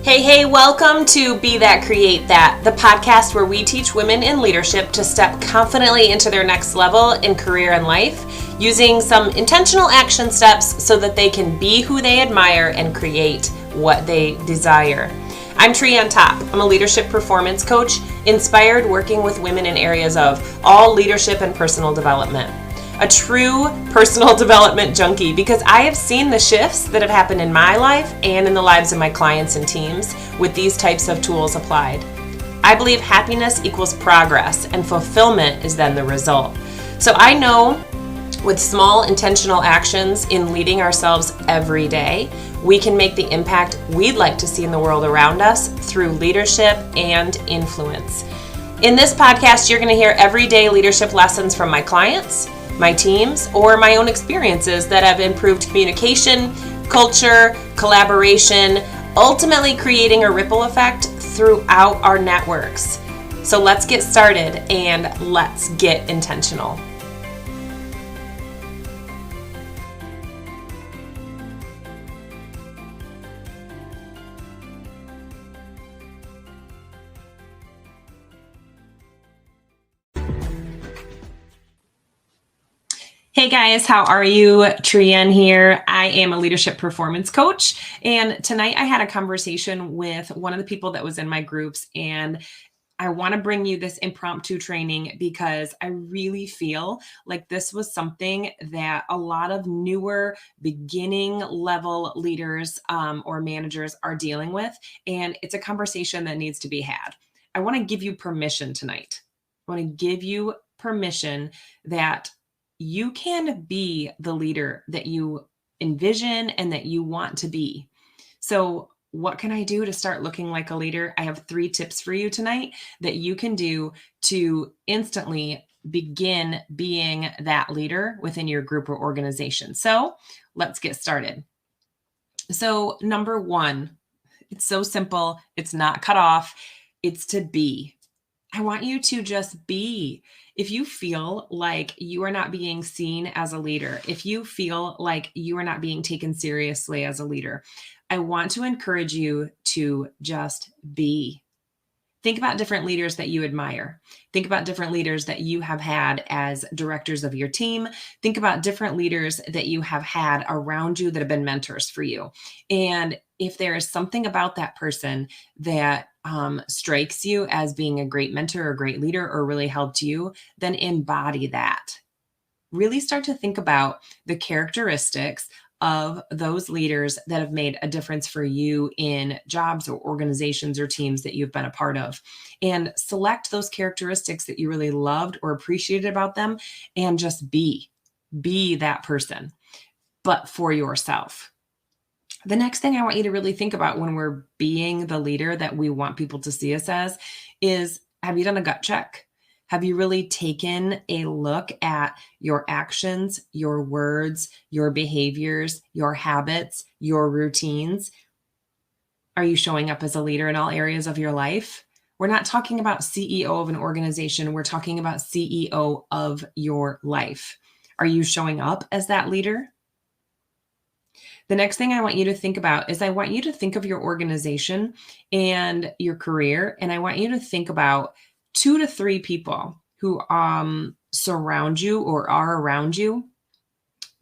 Hey, welcome to Be That, Create That, the podcast where we teach women in leadership to step confidently into their next level in career and life, using some intentional action steps so that they can be who they admire and create what they desire. I'm Trienne Topp. I'm a leadership performance coach, inspired working with women in areas of all leadership and personal development. A true personal development junkie, because I have seen the shifts that have happened in my life and in the lives of my clients and teams with these types of tools applied. I believe happiness equals progress and fulfillment is then the result. So I know with small intentional actions in leading ourselves every day, we can make the impact we'd like to see in the world around us through leadership and influence. In this podcast, you're going to hear everyday leadership lessons from my clients, my teams, or my own experiences that have improved communication, culture, collaboration, ultimately creating a ripple effect throughout our networks. So let's get started and let's get intentional. Hey guys, how are you? Trienne here. I am a leadership performance coach, and tonight I had a conversation with one of the people that was in my groups, and I want to bring you this impromptu training because I really feel like this was something that a lot of newer beginning level leaders or managers are dealing with, and it's a conversation that needs to be had. I want to give you permission tonight. I want to give you permission that you can be the leader that you envision and that you want to be. So what can I do to start looking like a leader? I have 3 tips for you tonight that you can do to instantly begin being that leader within your group or organization. So let's get started. So number 1, it's so simple. It's not cut off. It's to be. I want you to just be. If you feel like you are not being seen as a leader, if you feel like you are not being taken seriously as a leader, I want to encourage you to just be. Think about different leaders that you admire. Think about different leaders that you have had as directors of your team. Think about different leaders that you have had around you that have been mentors for you. And if there is something about that person that strikes you as being a great mentor or a great leader or really helped you, then embody that. Really start to think about the characteristics of those leaders that have made a difference for you in jobs or organizations or teams that you've been a part of, and select those characteristics that you really loved or appreciated about them and just be that person, but for yourself. The next thing I want you to really think about when we're being the leader that we want people to see us as is, have you done a gut check? Have you really taken a look at your actions, your words, your behaviors, your habits, your routines? Are you showing up as a leader in all areas of your life? We're not talking about CEO of an organization. We're talking about CEO of your life. Are you showing up as that leader? The next thing I want you to think about is I want you to think of your organization and your career, and I want you to think about 2 to 3 people who surround you or are around you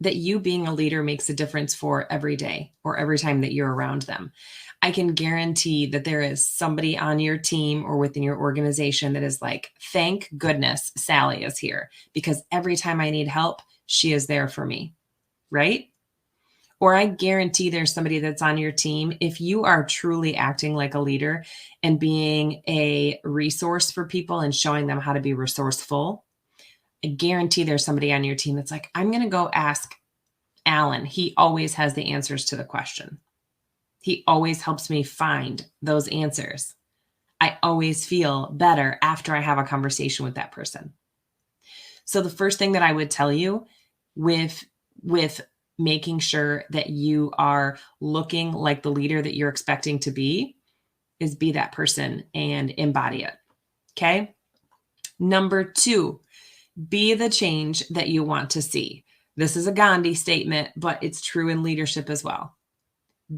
that you being a leader makes a difference for every day or every time that you're around them. I can guarantee that there is somebody on your team or within your organization that is like, thank goodness Sally is here, because every time I need help, she is there for me, right? Or I guarantee there's somebody that's on your team. If you are truly acting like a leader and being a resource for people and showing them how to be resourceful, I guarantee there's somebody on your team that's like, I'm going to go ask Alan. He always has the answers to the question. He always helps me find those answers. I always feel better after I have a conversation with that person. So the first thing that I would tell you with making sure that you are looking like the leader that you're expecting to be is be that person and embody it. Okay. Number 2, be the change that you want to see. This is a Gandhi statement, but it's true in leadership as well.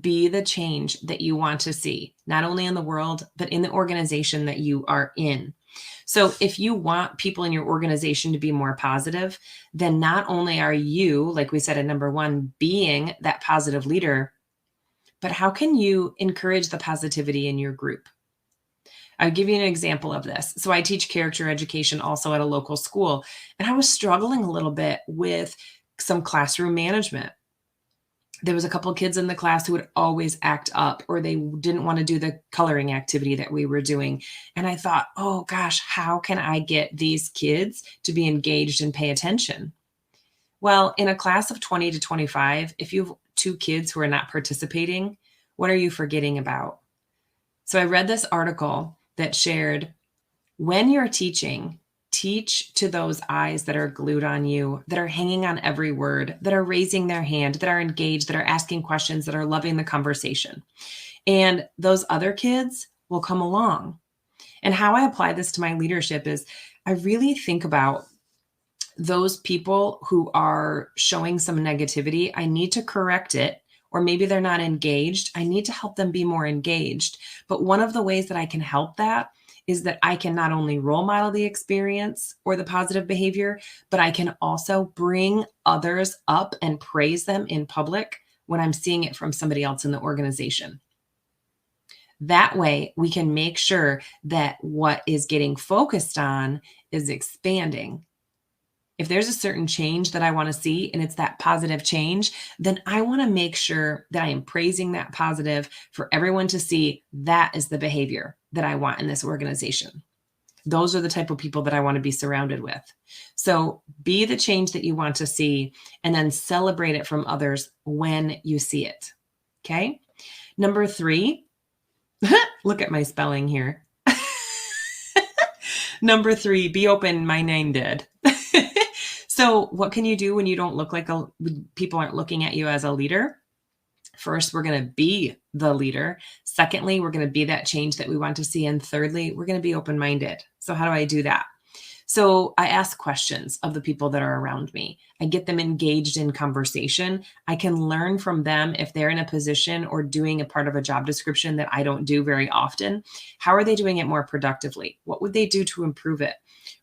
Be the change that you want to see. not only in the world, but in the organization that you are in. So if you want people in your organization to be more positive, then not only are you, like we said at number one, being that positive leader, but how can you encourage the positivity in your group? I'll give you an example of this. So I teach character education also at a local school, and I was struggling a little bit with some classroom management. There was a couple of kids in the class who would always act up, or they didn't want to do the coloring activity that we were doing. And I thought, oh gosh, how can I get these kids to be engaged and pay attention? Well, in a class of 20 to 25, if you have two kids who are not participating, what are you forgetting about? So I read this article that shared, when you're teaching, teach to those eyes that are glued on you, that are hanging on every word, that are raising their hand, that are engaged, that are asking questions, that are loving the conversation. And those other kids will come along. And how I apply this to my leadership is I really think about those people who are showing some negativity. I need to correct it, or maybe they're not engaged. I need to help them be more engaged. But one of the ways that I can help that is that I can not only role model the experience or the positive behavior, but I can also bring others up and praise them in public when I'm seeing it from somebody else in the organization. That way, we can make sure that what is getting focused on is expanding. If there's a certain change that I want to see and it's that positive change, then I want to make sure that I am praising that positive for everyone to see that is the behavior that I want in this organization. Those are the type of people that I want to be surrounded with. So be the change that you want to see and then celebrate it from others when you see it. Okay. Number 3, look at my spelling here. Number 3, be open-minded. So what can you do when you don't look like people aren't looking at you as a leader? First, we're going to be the leader. Secondly, we're going to be that change that we want to see. And thirdly, we're going to be open-minded. So how do I do that? So I ask questions of the people that are around me. I get them engaged in conversation. I can learn from them if they're in a position or doing a part of a job description that I don't do very often. How are they doing it more productively? What would they do to improve it?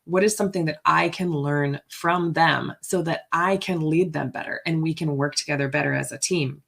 What is something that I can learn from them so that I can lead them better and we can work together better as a team?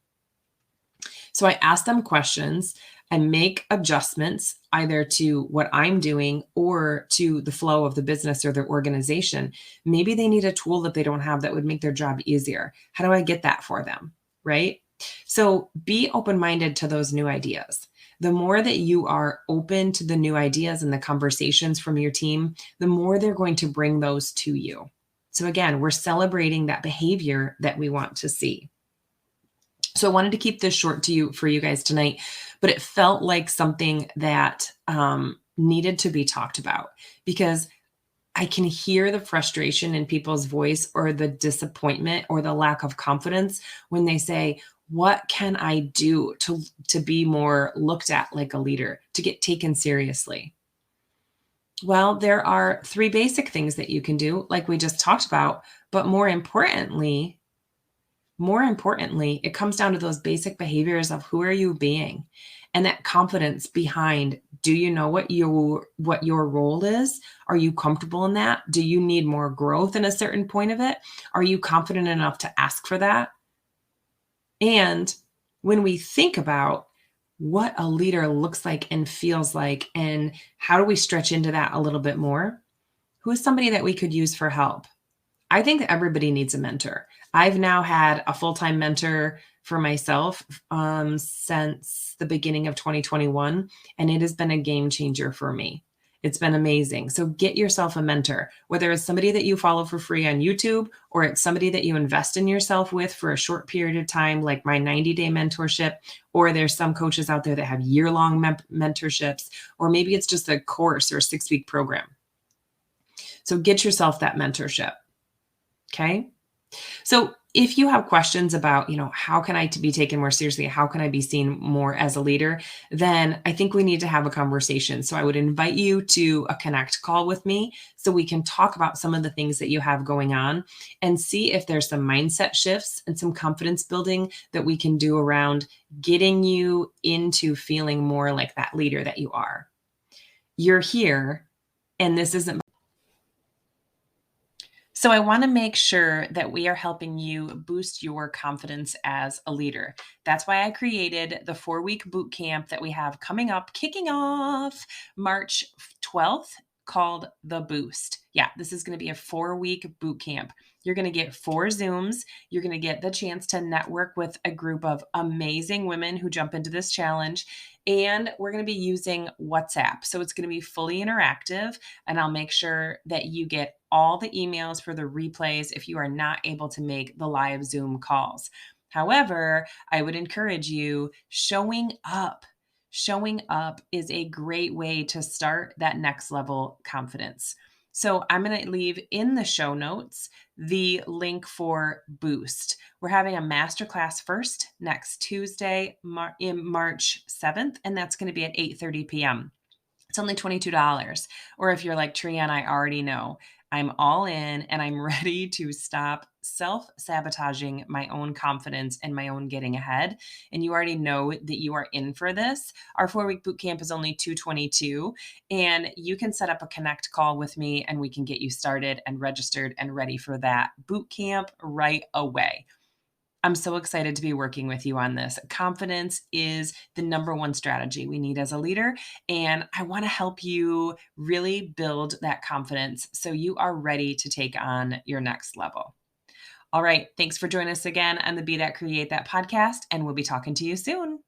So I ask them questions. I make adjustments either to what I'm doing or to the flow of the business or their organization. Maybe they need a tool that they don't have that would make their job easier. How do I get that for them? Right? So be open-minded to those new ideas. The more that you are open to the new ideas and the conversations from your team, the more they're going to bring those to you. So again, we're celebrating that behavior that we want to see. So I wanted to keep this short for you guys tonight, but it felt like something that needed to be talked about because I can hear the frustration in people's voice or the disappointment or the lack of confidence when they say, what can I do to be more looked at like a leader, to get taken seriously? Well, there are 3 basic things that you can do, like we just talked about, but more importantly, it comes down to those basic behaviors of who are you being and that confidence behind, do you know what your role is? Are you comfortable in that? Do you need more growth in a certain point of it? Are you confident enough to ask for that? And when we think about what a leader looks like and feels like, and how do we stretch into that a little bit more? Who is somebody that we could use for help? I think that everybody needs a mentor. I've now had a full-time mentor for myself since the beginning of 2021, and it has been a game changer for me. It's been amazing. So get yourself a mentor, whether it's somebody that you follow for free on YouTube or it's somebody that you invest in yourself with for a short period of time, like my 90-day mentorship, or there's some coaches out there that have year-long mentorships, or maybe it's just a course or a 6-week program. So get yourself that mentorship. Okay. So if you have questions about, how can I to be taken more seriously? How can I be seen more as a leader? Then I think we need to have a conversation. So I would invite you to a connect call with me so we can talk about some of the things that you have going on and see if there's some mindset shifts and some confidence building that we can do around getting you into feeling more like that leader that you are. You're here, and this isn't. So, I want to make sure that we are helping you boost your confidence as a leader. That's why I created the 4-week boot camp that we have coming up, kicking off March 12th, called The Boost. Yeah, this is going to be a 4-week boot camp. You're going to get 4 Zooms. You're going to get the chance to network with a group of amazing women who jump into this challenge. And we're going to be using WhatsApp. So, it's going to be fully interactive, and I'll make sure that you get all the emails for the replays if you are not able to make the live Zoom calls. However, I would encourage you showing up. Showing up is a great way to start that next level confidence. So I'm going to leave in the show notes the link for Boost. We're having a masterclass first next Tuesday, in March 7th, and that's going to be at 8:30 p.m. It's only $22. Or if you're like, Trienne, I already know. I'm all in and I'm ready to stop self-sabotaging my own confidence and my own getting ahead. And you already know that you are in for this. Our 4-week boot camp is only $222, and you can set up a connect call with me and we can get you started and registered and ready for that boot camp right away. I'm so excited to be working with you on this. Confidence is the number one strategy we need as a leader. And I want to help you really build that confidence so you are ready to take on your next level. All right. Thanks for joining us again on the Be That Create That podcast. And we'll be talking to you soon.